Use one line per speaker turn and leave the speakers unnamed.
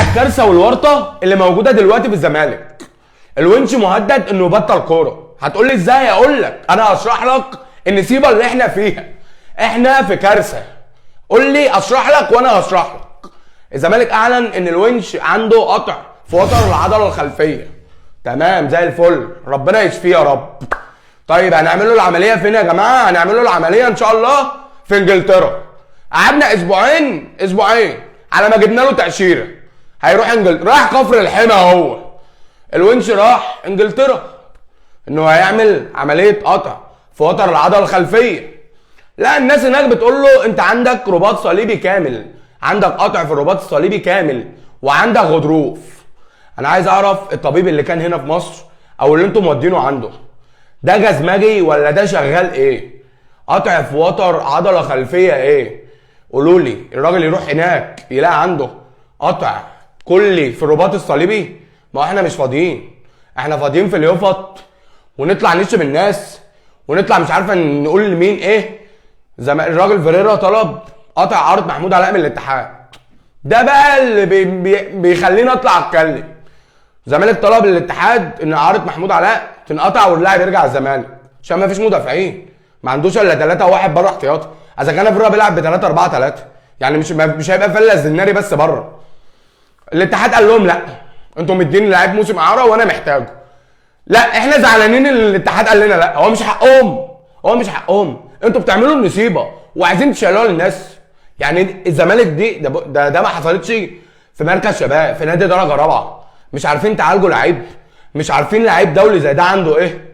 الكارثه والورطه اللي موجوده دلوقتي في الزمالك. الونش مهدد انه يبطل كوره. هتقول لي ازاي؟ اقول لك، انا هشرح لك النسيبه اللي احنا فيها. احنا في كارثه. قول لي اشرح لك وانا هشرح لك. الزمالك اعلن ان الونش عنده قطع في وتر العضله الخلفيه. تمام زي الفل، ربنا يشفيه يا رب. طيب هنعمل له العمليه فين يا جماعه؟ هنعمل له العمليه ان شاء الله في انجلترا. قعدنا اسبوعين على ما جبنا له تاشيره. هيروح انجلترا، راح كفر الحمى. هو الونش راح انجلترا انه هيعمل عمليه قطع في وتر العضله الخلفيه. لا، الناس هناك بتقول له انت عندك رباط صليبي كامل، عندك قطع في الرباط الصليبي كامل، وعندك غضروف. انا عايز اعرف الطبيب اللي كان هنا في مصر او اللي انتم مودينه عنده ده جزمجي ولا ده شغال ايه؟ قطع في وتر عضله خلفيه ايه؟ قولوا لي. الراجل يروح هناك يلاقي عنده قطع كلي في الرباط الصليبي؟ ما احنا مش فاضيين. احنا فاضيين في اليوفط ونطلع نشتم الناس ونطلع مش عارفه نقول لمين ايه. زي ما الراجل فيريرا طلب قطع عارض محمود علاء من الاتحاد. ده بقى اللي بيخليني اطلع اتكلم. الزمالك طلب الاتحاد ان عارض محمود علاء تنقطع واللاعب يرجع الزمالك عشان ما فيش مدافعين، ما عندوش الا 3 وواحد بره احتياطي. اذا كان فيريرا بيلعب ب 3-4-3 يعني مش هيبقى فله الزناري بس بره. الاتحاد قال لهم لا، انتوا مديني لعيب موسم اعاره وانا محتاجه. لا، احنا زعلانين ان الاتحاد قال لنا لا. هو مش حقهم. انتوا بتعملوا النصيبه وعايزين تشيلوها للناس. يعني الزمالك دي ده ما حصلتش في مركز شباب في نادي درجه رابعه. مش عارفين تعالجوا لعيب؟ مش عارفين لعيب دولي زي ده عنده ايه؟